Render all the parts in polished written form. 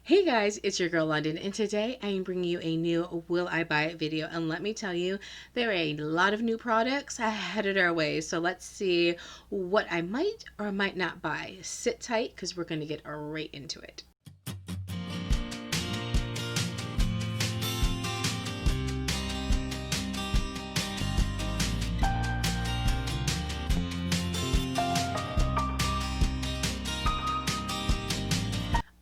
Hey guys, it's your girl London, and today I am bringing you a new Will I Buy It video. And let me tell you, there are a lot of new products headed our way. So let's see what I might or might not buy. Sit tight because we're going to get right into it.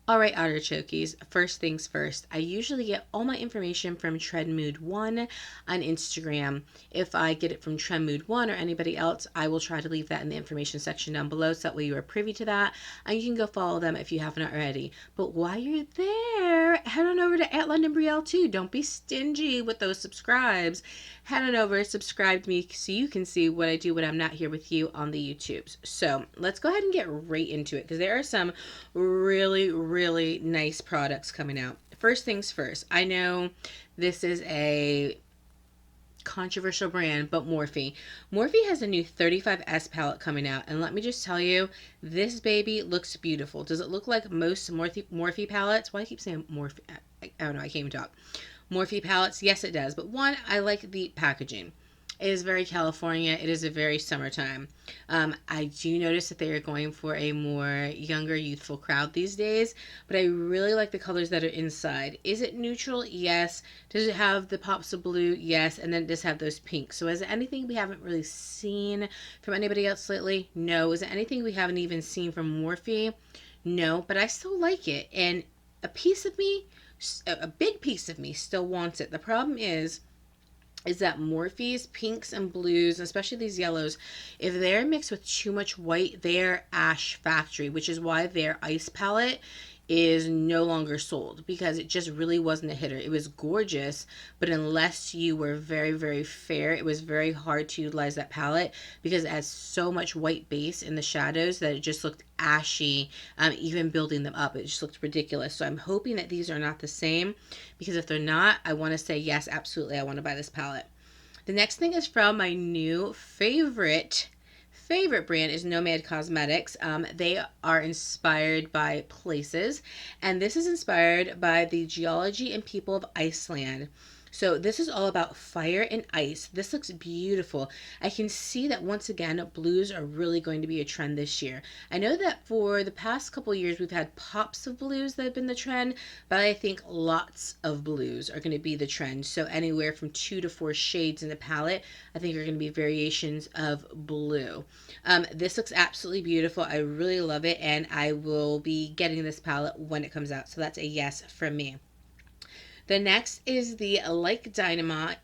All right, artichokes, first things first. I usually get all my information from TrendMood1 on Instagram. If I get it from TrendMood1 or anybody else, I will try to leave that in the information section down below so that way you are privy to that and you can go follow them if you haven't already. But while you're there, head on over to Londyn Brielle too. Don't be stingy with those subscribes. Head on over, subscribe to me so you can see what I do when I'm not here with you on the YouTubes. So let's go ahead and get right into it because there are some really nice products coming out. First things first, I know this is a controversial brand, but Morphe has a new 35S palette coming out, and let me just tell you, this baby looks beautiful. Does it look like most Morphe palettes? Why I keep saying Morphe? I don't know, I can't even talk. Morphe palettes, yes it does, but one, I like the packaging. It is very California. It is a very summertime. I do notice that they are going for a more younger, youthful crowd these days, but I really like the colors that are inside. Is it neutral? Yes. Does it have the pops of blue? Yes. And then it does have those pinks. So is it anything we haven't really seen from anybody else lately? No. Is it anything we haven't even seen from Morphe? No. But I still like it. And a piece of me, a big piece of me still wants it. The problem is that Morphe's pinks and blues, especially these yellows, if they're mixed with too much white, they're Ash Factory, which is why their ice palette is no longer sold, because it just really wasn't a hitter. It was gorgeous, but unless you were very fair, it was very hard to utilize that palette because it has so much white base in the shadows that it just looked ashy. Even building them up, it just looked ridiculous. So I'm hoping that these are not the same, because if they're not, I want to say yes, absolutely, I want to buy this palette. The next thing is from my new favorite brand is Nomad Cosmetics. They are inspired by places, and this is inspired by the geology and people of Iceland. So this is all about fire and ice. This looks beautiful. I can see that once again, blues are really going to be a trend this year. I know that for the past couple years, we've had pops of blues that have been the trend, but I think lots of blues are going to be the trend. So anywhere from 2 to 4 shades in the palette, I think are going to be variations of blue. This looks absolutely beautiful. I really love it, and I will be getting this palette when it comes out. So that's a yes from me. The next is the Like Dynamite.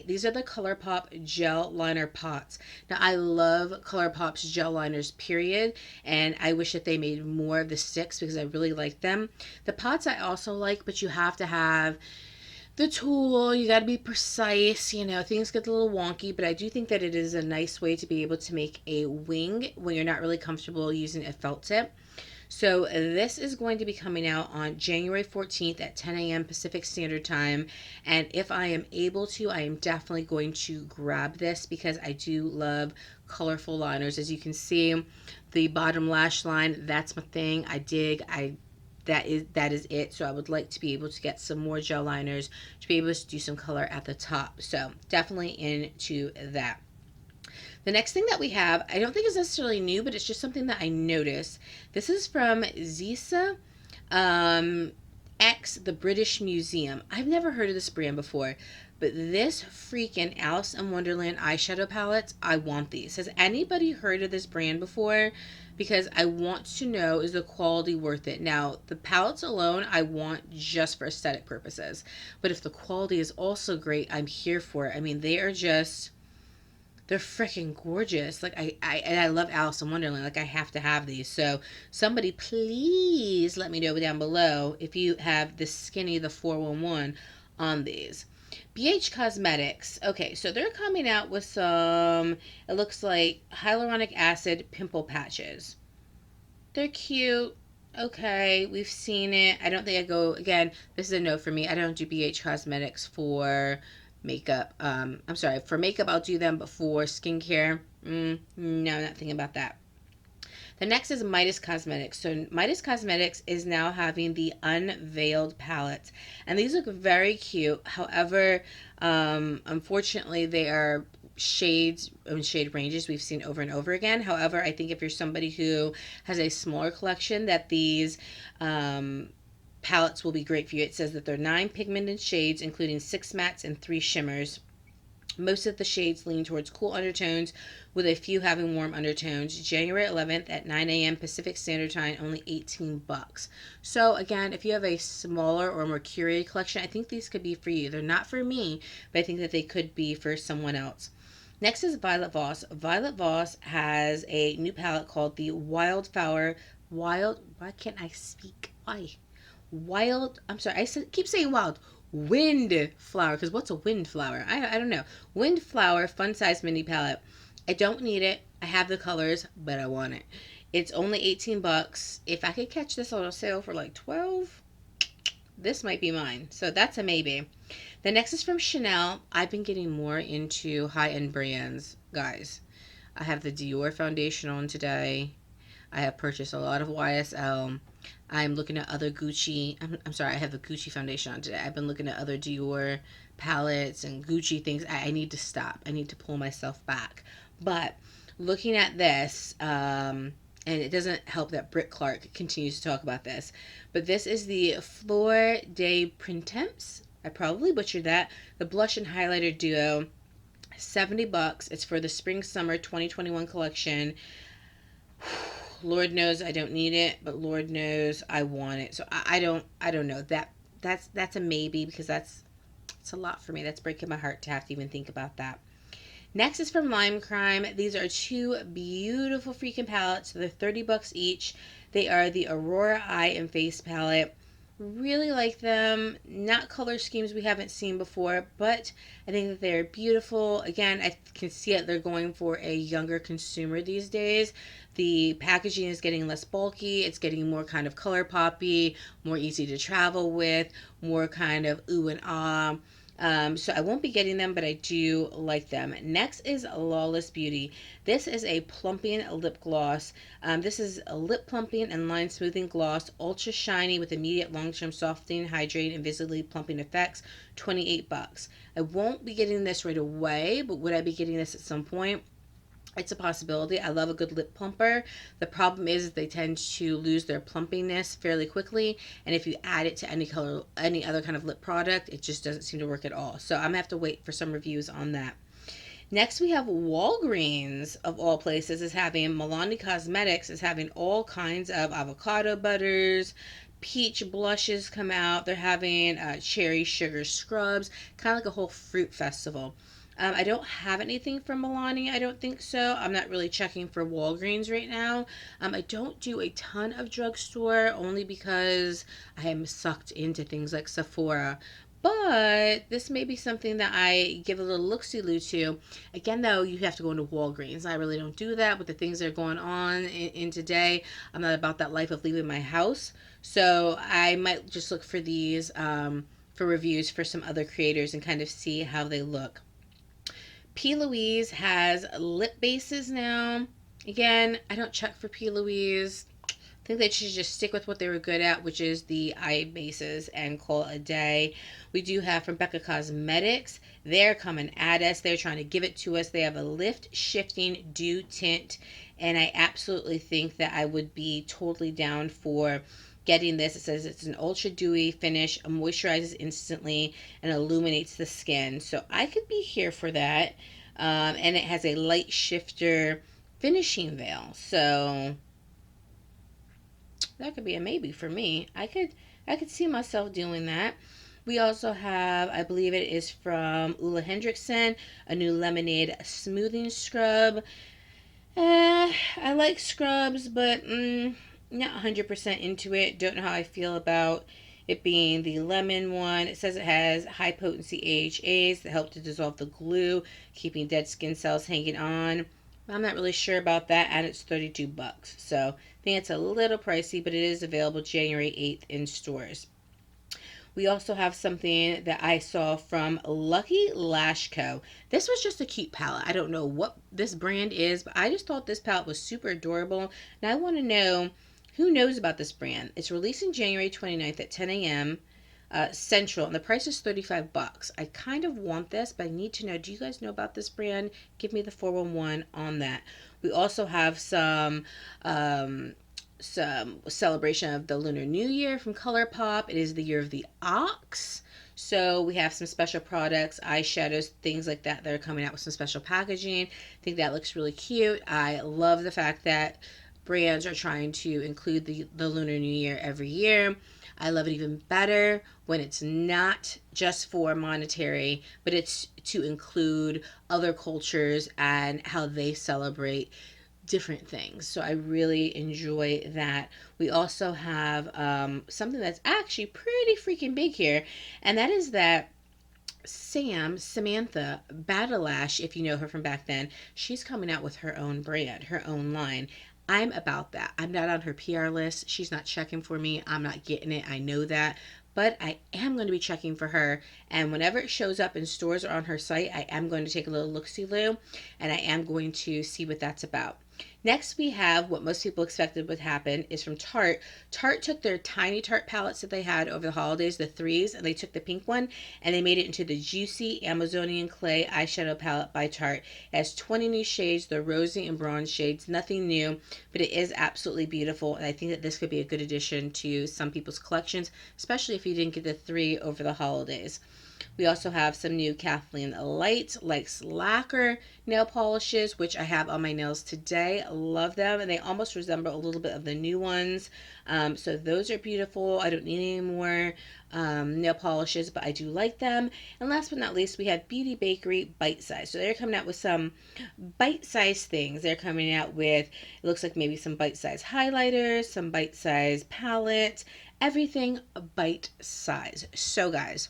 These are the Colourpop gel liner pots. Now, I love Colourpop's gel liners, period, and I wish that they made more of the sticks because I really like them. The pots I also like, but you have to have the tool. You got to be precise. You know, things get a little wonky, but I do think that it is a nice way to be able to make a wing when you're not really comfortable using a felt tip. So this is going to be coming out on January 14th at 10 a.m. Pacific Standard Time. And if I am able to, I am definitely going to grab this because I do love colorful liners. As you can see, the bottom lash line, that's my thing. I dig. That is it. So I would like to be able to get some more gel liners to be able to do some color at the top. So definitely into that. The next thing that we have, I don't think is necessarily new, but it's just something that I noticed. This is from Zisa X, the British Museum. I've never heard of this brand before, but this freaking Alice in Wonderland eyeshadow palettes, I want these. Has anybody heard of this brand before? Because I want to know, is the quality worth it? Now, the palettes alone, I want just for aesthetic purposes. But if the quality is also great, I'm here for it. I mean, they are just... they're freaking gorgeous. Like I love Alice in Wonderland. Like I have to have these. So somebody please let me know down below if you have the Skinny, the 411 on these. BH Cosmetics. Okay, so they're coming out with some, it looks like hyaluronic acid pimple patches. They're cute. Okay, we've seen it. I don't think I go, again, this is a no for me. I don't do BH Cosmetics for makeup. I'm sorry, for makeup I'll do them, but for skincare, no, not thinking about that. The next is Midas Cosmetics. So Midas Cosmetics is now having the unveiled palettes, and these look very cute. However, unfortunately, they are shades and shade ranges we've seen over and over again. However, I think if you're somebody who has a smaller collection, that these palettes will be great for you. It says that they're 9 pigmented shades, including 6 mattes and 3 shimmers. Most of the shades lean towards cool undertones, with a few having warm undertones. January 11th at 9 a.m. Pacific Standard Time, only $18. So again, if you have a smaller or more curated collection, I think these could be for you. They're not for me, but I think that they could be for someone else. Next is Violet Voss. Violet Voss has a new palette called the Wildflower. Why can't I speak? Why? I'm sorry, keep saying wild. Wind flower, because what's a wind flower? I don't know. Wind flower fun size mini palette. I don't need it. I have the colors, but I want it. It's only $18. If I could catch this on a sale for like 12, this might be mine. So that's a maybe. The next is from Chanel. I've been getting more into high-end brands, guys. I have the Dior foundation on today. I have purchased a lot of YSL. I'm looking at other Gucci. I'm sorry, I have the Gucci foundation on today. I've been looking at other Dior palettes and Gucci things. I need to stop. I need to pull myself back. But looking at this, and it doesn't help that Britt Clark continues to talk about this, but this is the Fleur de Printemps. I probably butchered that. The blush and highlighter duo, $70. It's for the spring summer 2021 collection. Lord knows I don't need it, but Lord knows I want it. So I don't know. That's a maybe, because it's a lot for me. That's breaking my heart to have to even think about that. Next is from Lime Crime. These are 2 beautiful freaking palettes. So they're $30 each. They are the Aurora Eye and Face palette. Really like them. Not color schemes we haven't seen before, but I think that they're beautiful. Again, I can see it. They're going for a younger consumer these days. The packaging is getting less bulky. It's getting more kind of color poppy, more easy to travel with, more kind of ooh and ah. So I won't be getting them, but I do like them. Next is Lawless Beauty. This is a plumping lip gloss. This is a lip plumping and line smoothing gloss, ultra shiny with immediate long-term softening, hydrating, and visibly plumping effects. $28. I won't be getting this right away, but would I be getting this at some point? It's a possibility. I love a good lip plumper. The problem is they tend to lose their plumpiness fairly quickly, and if you add it to any other kind of lip product, it just doesn't seem to work at all. So I'm gonna have to wait for some reviews on that. Next, we have Walgreens, of all places, is having Milani Cosmetics is having all kinds of avocado butters, peach blushes come out. They're having cherry sugar scrubs, kind of like a whole fruit festival. I don't have anything from Milani. I don't think so. I'm not really checking for Walgreens right now. I don't do a ton of drugstore, only because I am sucked into things like Sephora. But this may be something that I give a little look-see-loo to. Again, though, you have to go into Walgreens. I really don't do that with the things that are going on in today. I'm not about that life of leaving my house. So I might just look for these for reviews for some other creators and kind of see how they look. P. Louise has lip bases now. Again, I don't check for P. Louise. I think they should just stick with what they were good at, which is the eye bases, and call it a day. We do have from Becca Cosmetics. They're coming at us. They're trying to give it to us. They have a lift shifting dew tint, and I absolutely think that I would be totally down for getting this. It says it's an ultra dewy finish, moisturizes instantly, and illuminates the skin. So I could be here for that. And it has a light shifter finishing veil. So that could be a maybe for me. I could see myself doing that. We also have, I believe it is from Ulla Hendrickson, a new lemonade smoothing scrub. I like scrubs, but not 100% into it. Don't know how I feel about it being the lemon one. It says it has high potency AHAs that help to dissolve the glue, keeping dead skin cells hanging on. I'm not really sure about that, and it's $32. So I think it's a little pricey, but it is available January 8th in stores. We also have something that I saw from Lucky Lash Co. This was just a cute palette. I don't know what this brand is, but I just thought this palette was super adorable. And I want to know who knows about this brand. It's releasing January 29th at 10 a.m. Central, and the price is $35. I kind of want this, but I need to know, do you guys know about this brand? Give me the 411 on that. We also have some celebration of the Lunar New Year from Colourpop. It is the year of the ox. So we have some special products, eyeshadows, things like that are coming out with some special packaging. I think that looks really cute. I love the fact that brands are trying to include the Lunar New Year every year. I love it even better when it's not just for monetary, but it's to include other cultures and how they celebrate different things. So I really enjoy that. We also have something that's actually pretty freaking big here, and that is that Samantha Badalash, if you know her from back then, she's coming out with her own brand, her own line. I'm about that. I'm not on her PR list. She's not checking for me. I'm not getting it. I know that. But I am going to be checking for her. And whenever it shows up in stores or on her site, I am going to take a little look-see-loo. And I am going to see what that's about. Next, we have what most people expected would happen is from Tarte. Tarte took their tiny Tarte palettes that they had over the holidays, the threes, and they took the pink one and they made it into the Juicy Amazonian Clay eyeshadow palette by Tarte. It has 20 new shades, the rosy and bronze shades, nothing new, but it is absolutely beautiful. And I think that this could be a good addition to some people's collections, especially if you didn't get the three over the holidays. We also have some new Kathleen Light Likes Lacquer nail polishes, which I have on my nails today. Love them, and they almost resemble a little bit of the new ones. So those are beautiful. I don't need any more nail polishes, but I do like them. And last but not least, we have Beauty Bakery Bite Size. So they're coming out with some bite-size things. They're coming out with, it looks like maybe some bite-size highlighters, some bite-size palette, everything bite-size. So guys,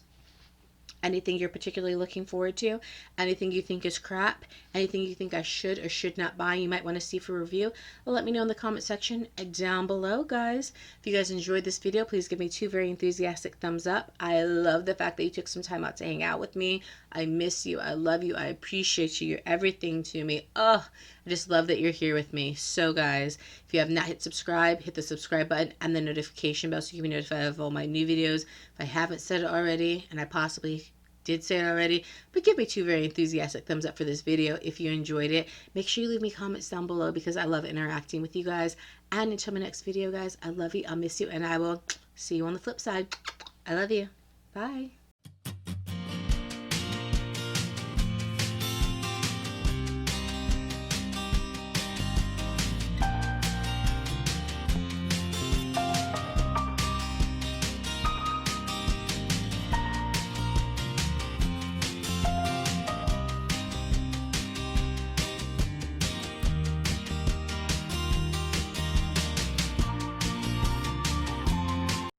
anything you're particularly looking forward to, anything you think is crap, anything you think I should or should not buy, you might want to see for review, well, let me know in the comment section down below, guys. If you guys enjoyed this video, please give me 2 very enthusiastic thumbs up. I love the fact that you took some time out to hang out with me. I miss you. I love you. I appreciate you. You're everything to me. Oh, I just love that you're here with me. So guys, if you have not hit subscribe, hit the subscribe button and the notification bell so you can be notified of all my new videos. If I haven't said it already, and I possibly did say it already, but give me 2 very enthusiastic thumbs up for this video if you enjoyed it. Make sure you leave me comments down below because I love interacting with you guys. And until my next video, guys, I love you, I'll miss you, and I will see you on the flip side. I love you. Bye.